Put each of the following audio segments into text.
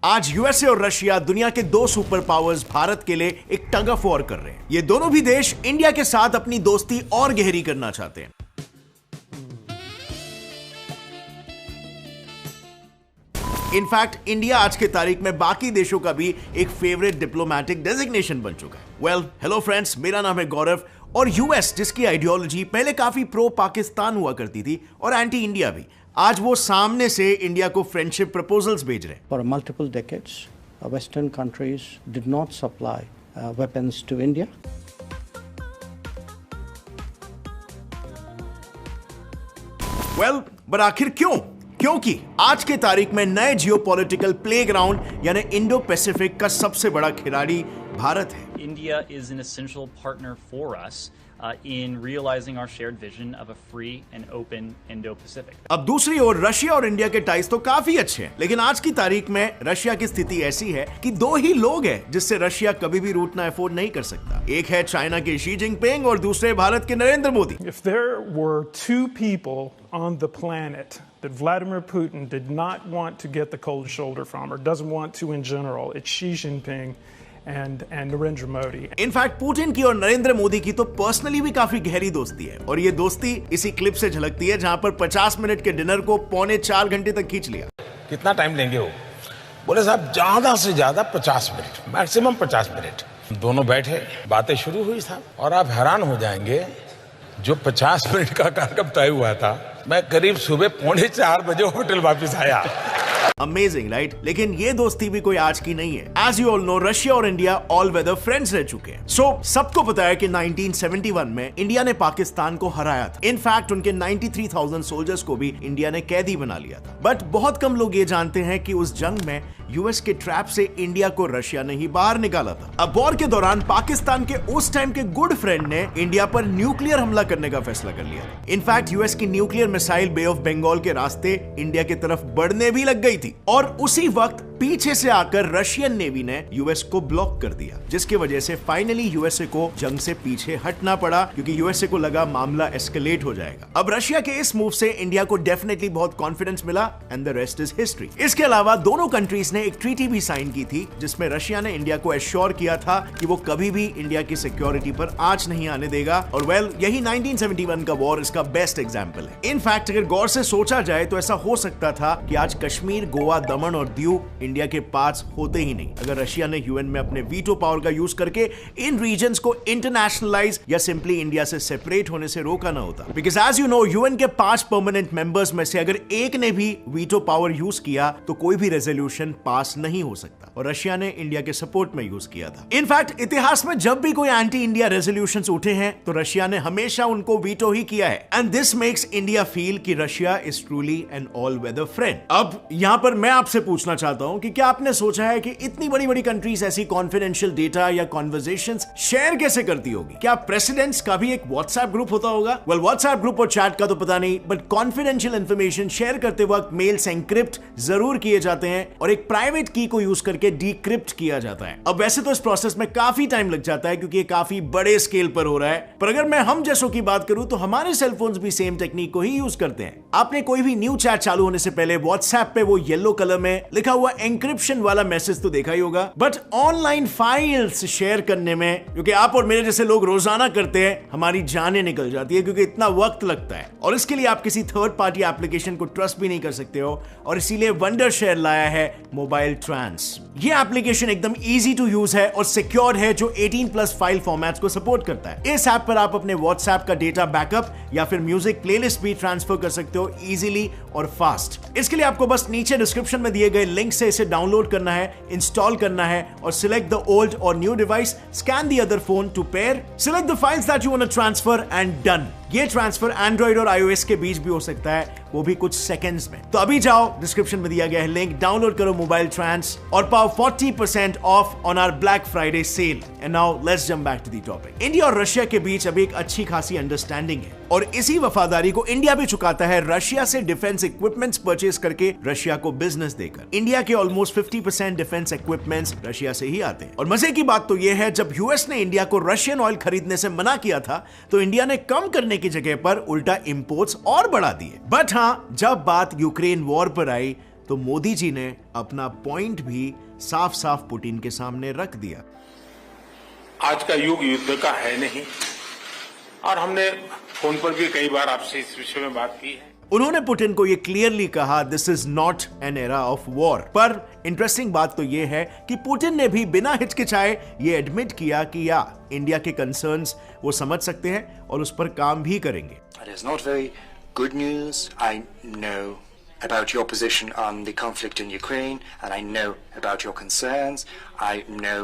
आज यूएसए और रशिया दुनिया के दो सुपर पावर्स भारत के लिए एक टग ऑफ वॉर कर रहे हैं। ये दोनों भी देश इंडिया के साथ अपनी दोस्ती और गहरी करना चाहते हैं। इनफैक्ट इंडिया आज के तारीख में बाकी देशों का भी एक फेवरेट डिप्लोमैटिक डेजिग्नेशन बन चुका है। वेल, हेलो फ्रेंड्स, मेरा नाम है गौरव और यूएस जिसकी आइडियोलॉजी पहले काफी प्रो पाकिस्तान हुआ करती थी और एंटी इंडिया भी, आज वो सामने से इंडिया को फ्रेंडशिप प्रपोजल्स भेज रहे हैं। For multiple decades, Western countries did not supply weapons to India. Well, but आखिर क्यों? क्योंकि आज के तारीख में नए जियोपॉलिटिकल प्लेग्राउंड यानी इंडो पैसिफिक का सबसे बड़ा खिलाड़ी भारत है। India is an essential partner for us in realizing our shared vision of a free and open Indo-Pacific. अब दूसरी ओर रशिया और इंडिया के टाइज तो काफी अच्छे हैं, लेकिन आज की तारीख में रशिया की स्थिति ऐसी है कि दो ही लोग हैं जिससे रशिया कभी भी रूठना अफोर्ड नहीं कर सकता। एक है चाइना के शी जिनपिंग और दूसरे भारत के Narendra Modi. If there were two people on the planet that Vladimir Putin did not want to get the cold shoulder from, or doesn't want to in general, it's Xi Jinping and Narendra Modi. In fact Putin की और नरेंद्र मोदी की तो personally भी काफी गहरी दोस्ती है और ये दोस्ती इसी क्लिप से झलकती है जहां पर 50 मिनट के डिनर को 3.25 घंटे तक खींच लिया। कितना टाइम लेंगे वो? बोले साहब ज्यादा से ज्यादा 50 मिनट, मैक्सिमम 50 मिनट। दोनों बैठे, बातें शुरू हुई साहब, और आप हैरान हो जाएंगे जो 50 मिनट का कार्यक्रम तय हुआ था, मैं करीब सुबह 3:45 बजे होटल वापस आया। Amazing right? लेकिन ये दोस्ती भी कोई आज की नहीं है। As you all know, Russia और इंडिया ऑल वेदर फ्रेंड्स रह चुके हैं। सबको पता है कि 1971 में इंडिया ने पाकिस्तान को हराया था। इनफैक्ट उनके 93,000 सोल्जर्स को भी इंडिया ने कैदी बना लिया था। बट बहुत कम लोग ये जानते हैं कि उस जंग में यूएस के ट्रैप से इंडिया को रशिया ने ही बाहर निकाला था। अब वॉर के दौरान पाकिस्तान के उस टाइम के गुड फ्रेंड ने इंडिया पर न्यूक्लियर हमला करने का फैसला कर लिया। इनफैक्ट यूएस की nuclear missile Bay of Bengal के रास्ते इंडिया की तरफ बढ़ने भी लग गई थी और उसी वक्त पीछे से आकर रशियन नेवी ने यूएस को ब्लॉक कर दिया, जिसकी वजह से फाइनली यूएसए को जंग से पीछे हटना पड़ा क्योंकि यूएसए को लगा मामला एस्केलेट हो जाएगा। अब रशिया के इस मूव से इंडिया को डेफिनेटली बहुत कॉन्फिडेंस मिला and the rest is history. इसके अलावा दोनों कंट्रीज ने एक ट्रीटी भी साइन की थी जिसमें रशिया ने इंडिया को एश्योर किया था कि वो कभी भी इंडिया की सिक्योरिटी पर आंच नहीं आने देगा और वेल, यही 1971 का वॉर इसका बेस्ट एग्जाम्पल है। इनफैक्ट अगर गौर से सोचा जाए तो ऐसा हो सकता था कि आज कश्मीर, गोवा, दमन और दीव इंडिया के पास होते ही नहीं अगर रशिया ने यूएन में अपने वीटो पावर का यूज करके इन रीजन्स को इंटरनेशनलाइज या सिंपली इंडिया से सेपरेट होने से रोका ना होता। Because as you know, UN के 5 परमानेंट मेंबर्स में से अगर एक ने भी वीटो पावर यूज किया तो कोई भी रेजोल्यूशन पास नहीं हो सकता और रशिया ने इंडिया के सपोर्ट में यूज किया था। इनफैक्ट इतिहास में जब भी कोई एंटी इंडिया रेजोल्यूशंस उठे हैं तो रशिया ने हमेशा उनको वीटो ही किया है and this makes India feel कि Russia is truly an all weather friend. अब यहां पर मैं आपसे पूछना चाहता हूं कि क्या आपने सोचा है कि इतनी बड़ी बड़ी कंट्रीज ऐसी कॉन्फिडेंशियल डेटा या कॉन्वर्सेशंस शेयर कैसे करती होगी? क्या प्रेसिडेंट्स का भी एक व्हाट्सएप ग्रुप होता होगा? वेल, व्हाट्सएप ग्रुप और चैट का तो पता नहीं, बट कॉन्फिडेंशियल इंफॉर्मेशन शेयर करते वक्त मेल्स एनक्रिप्ट जरूर किए जाते हैं और एक प्राइवेट की को यूज करके डीक्रिप्ट किया जाता है। अब वैसे तो इस प्रोसेस में काफी टाइम लग जाता है क्योंकि ये काफी बड़े स्केल पर हो रहा है, पर अगर मैं हम जैसों की बात करूं तो हमारे सेलफोन्स भी सेम टेक्निक को ही यूज करते हैं। आपने कोई भी न्यू चैट चालू होने से पहले व्हाट्सएप पे वो येलो कलर में लिखा हुआ एनक्रिप्शन वाला मैसेज तो देखा ही होगा, बट ऑनलाइन फाइल्स शेयर करने में, क्योंकि आप और मेरे जैसे लोग रोजाना करते हैं, हमारी जानें निकल जाती है क्योंकि इतना वक्त लगता है और इसके लिए आप किसी थर्ड पार्टी एप्लीकेशन को ट्रस्ट भी नहीं कर सकते हो और इसीलिए वंडर शेयर लाया है मोबाइल ट्रांस। ये एप्लीकेशन एकदम इजी टू यूज है और सिक्योर है जो 18+ फाइल फॉर्मेट्स को सपोर्ट करता है। इस ऐप पर आप अपने व्हाट्सएप का डेटा बैकअप या फिर म्यूजिक प्लेलिस्ट भी ट्रांसफर कर सकते हो इजीली और फास्ट। इसके लिए आपको बस नीचे डिस्क्रिप्शन में दिए गए लिंक से इसे डाउनलोड करना है, इंस्टॉल करना है और सिलेक्ट द ओल्ड और new device, scan the other phone to pair, select the files that you want to transfer and done. ये ट्रांसफर एंड्रॉइड और iOS के बीच भी हो सकता है, वो भी कुछ सेकंड्स में। तो अभी जाओ, डिस्क्रिप्शन में दिया गया है लिंक, डाउनलोड करो मोबाइल ट्रांस और पाओ 40% off on our black Friday sale. And now let's jump back to the topic. India और रशिया के बीच अभी एक अच्छी खासी अंडरस्टैंडिंग है और इसी वफादारी को इंडिया भी चुकाता है रशिया से डिफेंस इक्विपमेंट्स परचेज करके रशिया को बिजनेस देकर। इंडिया के ऑलमोस्ट 50% डिफेंस इक्विपमेंट्स रशिया से ही आते हैं और मजे की बात तो यह है, जब यूएस ने इंडिया को रशियन ऑयल खरीदने से मना किया था तो इंडिया ने कम करने की जगह पर उल्टा इंपोर्ट्स और बढ़ा दिए। बट हाँ, जब बात यूक्रेन वॉर पर आई तो मोदी जी ने अपना पॉइंट भी साफ साफ पुतिन के सामने रख दिया। आज का युग युद्ध का है नहीं, और हमने फोन पर भी कई बार आपसे इस विषय में बात की है। उन्होंने पुतिन को यह क्लियरली कहा, this is not an era of war. पर इंटरेस्टिंग बात तो यह है कि पुतिन ने भी बिना हिचकिचाए ये एडमिट किया कि या इंडिया के कंसर्न्स वो समझ सकते हैं और उस पर काम भी करेंगे। It is not very good news. I know about your position on the conflict in Ukraine, and I know about your concerns. I know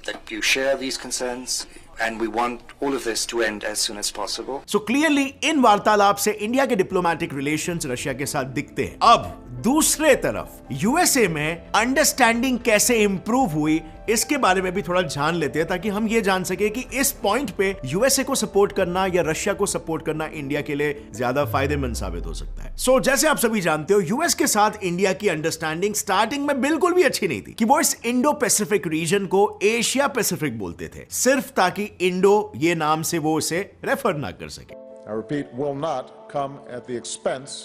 that you share these concerns, and we want all of this to end as soon as possible. So clearly इन वार्तालाप से India के diplomatic relations Russia के साथ दिखते हैं। अब दूसरे तरफ यूएसए में अंडरस्टैंडिंग कैसे इंप्रूव हुई इसके बारे में भी थोड़ा जान लेते हैं, ताकि हम ये जान सके कि इस पॉइंट पे यूएसए को सपोर्ट करना या रशिया को सपोर्ट करना इंडिया के लिए ज्यादा फायदेमंद साबित हो सकता है। सो जैसे आप सभी जानते हो, यूएस के साथ इंडिया की अंडरस्टैंडिंग स्टार्टिंग में बिल्कुल भी अच्छी नहीं थी कि वो इस इंडो पैसिफिक रीजन को एशिया पैसिफिक बोलते थे, सिर्फ ताकि इंडो ये नाम से वो इसे रेफर ना कर सके। I repeat, will not come at the expense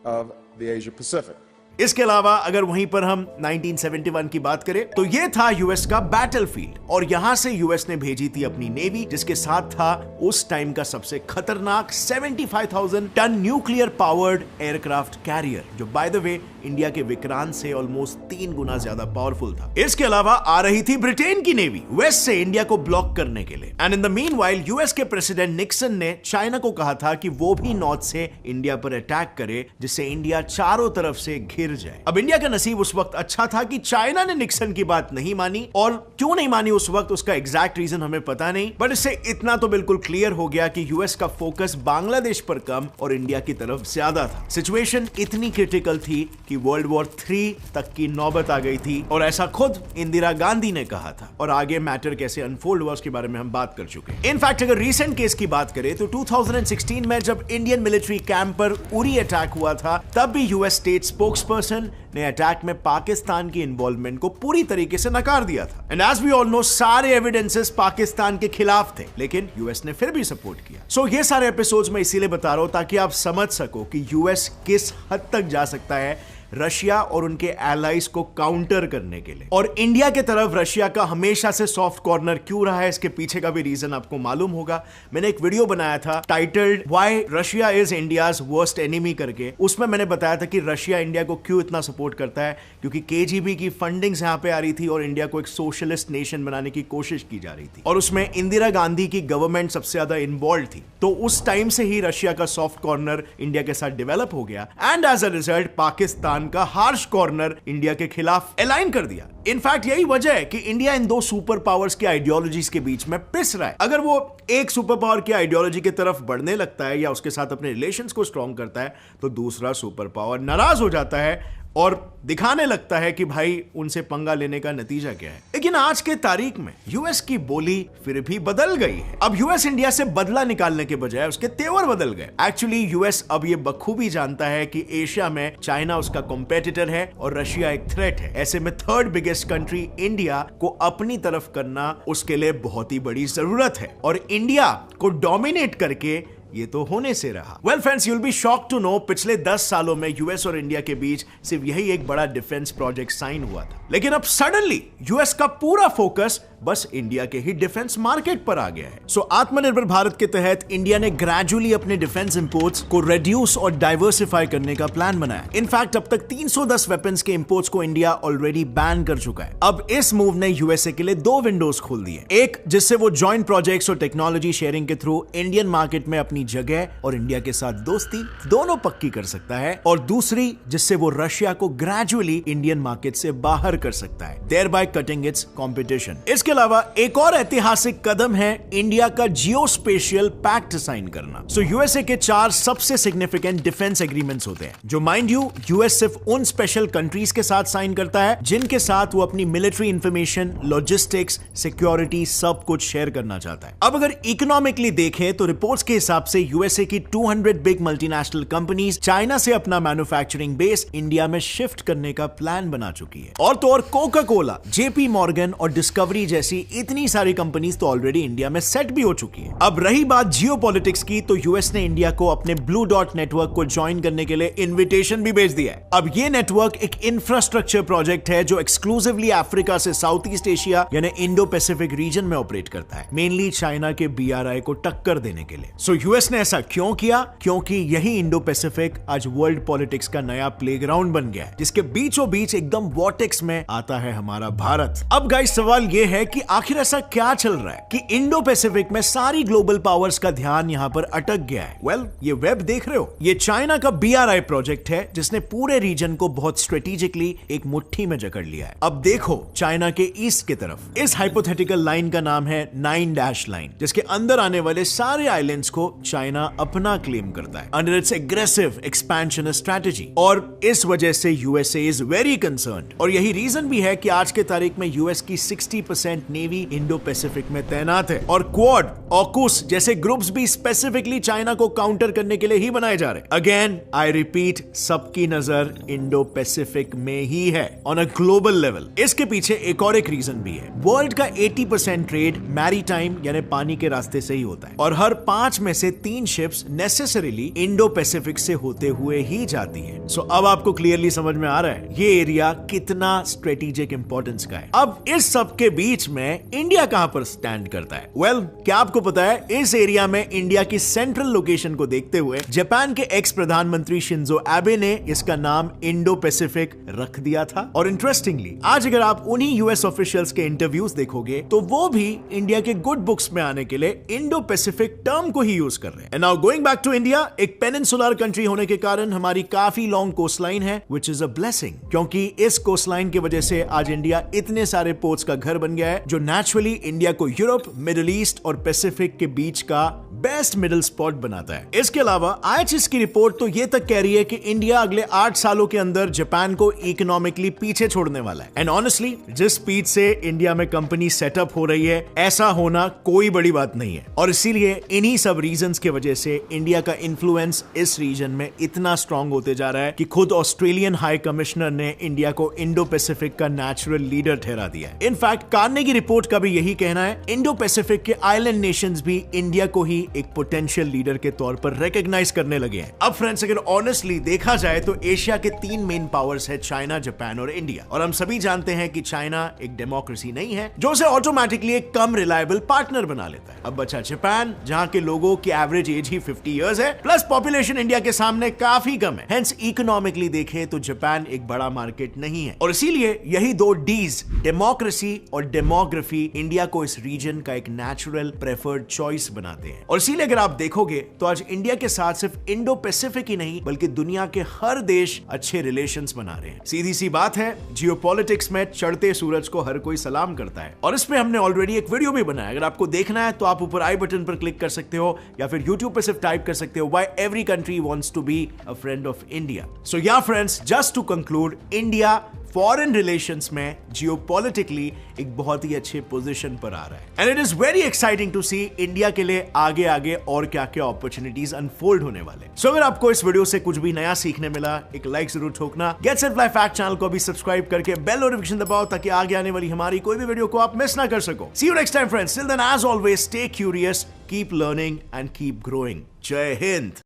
of the Asia Pacific. इसके अलावा अगर वहीं पर हम 1971 की बात करें तो यह था यूएस का बैटलफील्ड, और यहां से यूएस ने भेजी थी अपनी नेवी, जिसके साथ था उस टाइम का सबसे खतरनाक 75,000 ton nuclear powered aircraft carrier, जो बाय द वे इंडिया के विक्रांत से ऑलमोस्ट 3 गुना ज्यादा पावरफुल था। इसके अलावा आ रही थी ब्रिटेन की नेवी वेस्ट से इंडिया को ब्लॉक करने के लिए, and in the meanwhile US के प्रेसिडेंट निक्सन ने चाइना को कहा था कि वो भी नॉर्थ से इंडिया पर अटैक करे, जिससे इंडिया चारों तरफ से घिर जाए। अब इंडिया का नसीब उस वक्त अच्छा था कि चाइना ने निक्सन की बात नहीं मानी, और क्यों नहीं मानी उस वक्त उसका एग्जैक्ट रीजन हमें पता नहीं, बट इससे इतना तो बिल्कुल क्लियर हो गया कि यूएस का फोकस बांग्लादेश पर कम और इंडिया की तरफ ज्यादा था। सिचुएशन इतनी क्रिटिकल थी कि वर्ल्ड वॉर 3 तक की नौबत आ गई थी, और ऐसा खुद इंदिरा गांधी ने कहा था, और आगे मैटर कैसे अनफोल्ड हुआ उसके बारे में हम बात कर चुके हैं। इनफैक्ट अगर रीसेंट केस की बात करें तो 2016 में जब इंडियन मिलिट्री कैंप पर उरी अटैक हुआ था, तब भी यूएस स्टेट स्पोक्सपर्सन ने अटैक में पाकिस्तान की इन्वॉल्वमेंट को पूरी तरीके से नकार दिया था। And as we all know, सारे एविडेंसेस पाकिस्तान के खिलाफ थे, लेकिन यूएस ने फिर भी सपोर्ट किया। सो ये सारे एपिसोड्स मैं इसीलिए बता रहा हूं ताकि आप समझ सको कि यूएस किस हद तक जा सकता है रशिया और उनके एलाइज को काउंटर करने के लिए, और इंडिया के तरफ रशिया का हमेशा से सॉफ्ट कॉर्नर क्यों रहा है, इसके पीछे का भी रीजन आपको मालूम होगा। मैंने एक वीडियो बनाया था titled why Russia is India's worst enemy करके, उसमें मैंने बताया था कि रशिया इंडिया को क्यों इतना सपोर्ट करता है, क्योंकि केजीबी की फंडिंग्स यहां पे आ रही थी और इंडिया को एक सोशलिस्ट नेशन बनाने की कोशिश की जा रही थी, और उसमें इंदिरा गांधी की गवर्नमेंट सबसे ज्यादा इन्वॉल्व थी। तो उस टाइम से ही रशिया का सॉफ्ट कॉर्नर इंडिया के साथ डेवलप हो गया, and as a result Pakistan का हार्श कॉर्नर इंडिया के खिलाफ अलाइन कर दिया। इनफैक्ट यही वजह है कि इंडिया इन दो सुपर पावर्स की आइडियोलॉजीज के बीच में पिस रहा है। अगर वो एक सुपर पावर की आइडियोलॉजी की तरफ बढ़ने लगता है या उसके साथ अपने रिलेशंस को स्ट्रॉन्ग करता है, तो दूसरा सुपर पावर नाराज हो जाता है और दिखाने लगता है कि भाई उनसे पंगा लेने का नतीजा क्या है। लेकिन आज के तारीख में यूएस की बोली फिर भी बदल गई है। अब यूएस इंडिया से बदला निकालने के बजाय उसके तेवर बदल गए। एक्चुअली यूएस अब ये बखूबी जानता है कि एशिया में चाइना उसका कॉम्पिटिटर है और रशिया एक थ्रेट है। ऐसे में थर्ड बिगेस्ट कंट्री इंडिया को अपनी तरफ करना उसके लिए बहुत ही बड़ी जरूरत है, और इंडिया को डोमिनेट करके ये तो होने से रहा। Well friends, you will be shocked to know पिछले 10 सालों में यूएस और इंडिया के बीच सिर्फ यही एक बड़ा डिफेंस प्रोजेक्ट साइन हुआ था, लेकिन अब सडनली यूएस का पूरा फोकस बस इंडिया के ही डिफेंस मार्केट पर आ गया है। सो आत्मनिर्भर भारत के तहत इंडिया ने ग्रेजुअली अपने डिफेंस इंपोर्ट्स को रिड्यूस और डाइवर्सिफाई करने का प्लान बनाया। इनफैक्ट अब तक 310 वेपन्स के इंपोर्ट्स को इंडिया ऑलरेडी बैन कर चुका है। अब इस मूव ने यूएसए के लिए 2 विंडोज खोल दिए, एक जिससे वो जॉइंट प्रोजेक्ट्स और टेक्नोलॉजी शेयरिंग के थ्रू इंडियन मार्केट में अपनी जगह और इंडिया के साथ दोस्ती दोनों पक्की कर सकता है, और दूसरी जिससे वो रशिया को ग्रेजुअली इंडियन मार्केट से बाहर कर सकता है, देयरबाय कटिंग इट्स कंपटीशन। इसके अलावा एक और ऐतिहासिक कदम है इंडिया का जियोस्पेशियल पैक्ट साइन करना। सो यूएसए के 4 सबसे सिग्निफिकेंट डिफेंस एग्रीमेंट्स होते हैं, जो माइंड यू यूएस सिर्फ उन स्पेशल कंट्रीज के साथ साइन करता है जिनके साथ वो अपनी मिलिट्री इंफॉर्मेशन, लॉजिस्टिक्स, सिक्योरिटी सब कुछ शेयर करना चाहता है। अब अगर इकोनॉमिकली देखें तो रिपोर्ट्स के हिसाब से यूएसए की 200 बिग मल्टीनेशनल कंपनीज चाइना से अपना मैन्युफैक्चरिंग बेस इंडिया में शिफ्ट करने का प्लान बना चुकी है। और तो और कोका कोला, जेपी मॉर्गन और डिस्कवरी जैसी इतनी सारी कंपनीज तो ऑलरेडी इंडिया में सेट भी हो चुकी है। अब रही बात जियोपॉलिटिक्स की, तो यूएस ने इंडिया को अपने ब्लू डॉट नेटवर्क को ज्वाइन करने के लिए इन्विटेशन भी भेज दिया है। अब ये नेटवर्क एक इंफ्रास्ट्रक्चर प्रोजेक्ट है जो एक्सक्लूसिवली अफ्रीका से साउथ ईस्ट एशिया यानी इंडो पैसिफिक रीजन में ऑपरेट करता है, मेनली चाइना के बीआरआई को टक्कर देने के लिए। सो यूएस ने ऐसा क्यों किया? क्योंकि यही इंडो पैसिफिक आज वर्ल्ड पॉलिटिक्स का नया प्लेग्राउंड बन गया है, जिसके बीचों बीच एकदम वॉर्टेक्स में आता है हमारा भारत। अब गाइस सवाल यह है कि आखिर ऐसा क्या चल रहा है कि इंडो पैसिफिक में सारी ग्लोबल पावर्स का ध्यान यहां पर अटक गया है? वेल, ये वेब देख रहे हो, ये चाइना का बीआरआई प्रोजेक्ट है जिसने पूरे रीजन को बहुत स्ट्रेटेजिकली एक मुट्ठी में जकड़ लिया है। अब देखो चाइना के ईस्ट की तरफ, इस हाइपोथेटिकल लाइन का नाम है 9 डैश लाइन, जिसके अंदर आने वाले सारे आइलैंड्स को चाइना अपना क्लेम करता है under its aggressive expansion strategy. और इस वजह से यूएसए इज वेरी कंसर्न्ड, और यही रीजन भी है कि आज के तारीख में यूएस की 60% नेवी इंडो पैसिफिक में तैनात है, और क्वाड, ऑकुस जैसे ग्रुप्स भी स्पेसिफिकली चाइना को काउंटर करने के लिए ही बनाए जा रहे। अगेन आई रिपीट, सबकी नजर इंडो पैसिफिक में ही है ऑन अ ग्लोबल लेवल। इसके पीछे एक और एक रीजन भी है। वर्ल्ड का 80% ट्रेड मैरीटाइम यानी पानी के रास्ते से ही होता है, और हर 5 में से 3 शिप्स नेसेसरीली इंडो पैसिफिक से होते हुए ही जाती है। सो अब आपको क्लियरली समझ में आ रहा है ये एरिया कितना स्ट्रेटेजिक इंपॉर्टेंस का है। अब इस सब के बीच में इंडिया कहां पर स्टैंड करता है? वेल, क्या आपको पता है इस एरिया में इंडिया की सेंट्रल लोकेशन को देखते हुए जापान के एक्स प्रधानमंत्री शिंजो एबे ने इसका नाम इंडो पैसिफिक रख दिया था। और इंटरेस्टिंगली आज अगर आप उन्हीं यूएस ऑफिशियल्स के इंटरव्यूज देखोगे तो वो भी इंडिया के गुड बुक्स में आने के लिए इंडो पैसिफिक टर्म को ही यूज कर रहे हैं। And now going back to India, एक पेनिनसुलर कंट्री होने के कारण हमारी काफी लॉन्ग कोस्टलाइन है, व्हिच इज अ ब्लेसिंग, क्योंकि इस कोस्टलाइन की वजह से आज इंडिया इतने सारे पोर्ट्स का घर बन गया है जो नेचुरली इंडिया को यूरोप, मिडिल ईस्ट और पैसिफिक के बीच का बेस्ट मिडिल स्पॉट बनाता है। इसके अलावा आईएचएस की रिपोर्ट तो ये तक कह रही है कि इंडिया अगले 8 सालों के अंदर जापान को इकोनॉमिकली पीछे छोड़ने वाला है। एंड ऑनेस्टली जिस स्पीड से इंडिया में कंपनी सेटअप हो रही है, ऐसा होना कोई बड़ी बात नहीं है, और इसीलिए इन्हीं सब रीजंस की वजह से इंडिया का इन्फ्लुएंस इस रीजन में इतना स्ट्रांग होते जा रहा है कि खुद ऑस्ट्रेलियन हाई कमिश्नर ने इंडिया को इंडो पैसिफिक का नेचुरल लीडर ठहरा दिया है। इनफैक्ट कार्नेगी रिपोर्ट का भी यही कहना है, इंडो पैसिफिक के आइलैंड नेशंस भी इंडिया को ही एक पोटेंशियल लीडर के तौर पर रिकॉग्नाइज करने लगे हैं। अब फ्रेंड्स अगर ऑनेस्टली देखा जाए तो एशिया के 3 मेन पावर्स है, चाइना, जापान और इंडिया, और हम सभी जानते हैं कि चाइना एक डेमोक्रेसी नहीं है जो उसे ऑटोमेटिकली एक कम रिलायबल पार्टनर बना लेता है। अब बचा जापान, जहां के लोगों की एवरेज एज ही 50 इयर्स है, प्लस पॉपुलेशन इंडिया के सामने काफी कम है, हेंस इकोनॉमिकली देखें तो जापान एक बड़ा मार्केट नहीं है, और इसीलिए यही 2 डीज, डेमोक्रेसी और डेमोग्राफी, इंडिया को इस रीजन का एक नेचुरल प्रेफर्ड चॉइस बनाते हैं। और इसीलिए अगर आप देखोगे तो आज इंडिया के साथ सिर्फ इंडो पैसिफिक ही नहीं बल्कि दुनिया के हर देश अच्छे रिलेशंस बना रहे हैं। सीधी सी बात है, जियोपॉलिटिक्स में चढ़ते सूरज को हर कोई सलाम करता है, और इस पे हमने ऑलरेडी एक वीडियो भी बनाया। अगर आपको देखना है तो आप ऊपर आई बटन पर क्लिक कर सकते हो, या फिर यूट्यूब पे सिर्फ टाइप कर सकते हो why every country wants to be a friend of India. So yeah friends, just to conclude, India foreign relations में जियोपॉलिटिकली एक बहुत ही अच्छे पोजीशन पर आ रहा है, and it is very exciting to see India के लिए आगे आगे और क्या क्या अपॉर्चुनिटीज अनफोल्ड होने वाले। सो अगर आपको इस वीडियो से कुछ भी नया सीखने मिला, एक लाइक जरूर ठोकना। Get set fly fact channel को भी सब्सक्राइब करके बेल नोटिफिकेशन दबाओ ताकि आगे आने वाली हमारी कोई भी वीडियो को आप मिस ना कर सको। See you next time friends, till then as always stay curious, keep learning and keep growing. जय हिंद।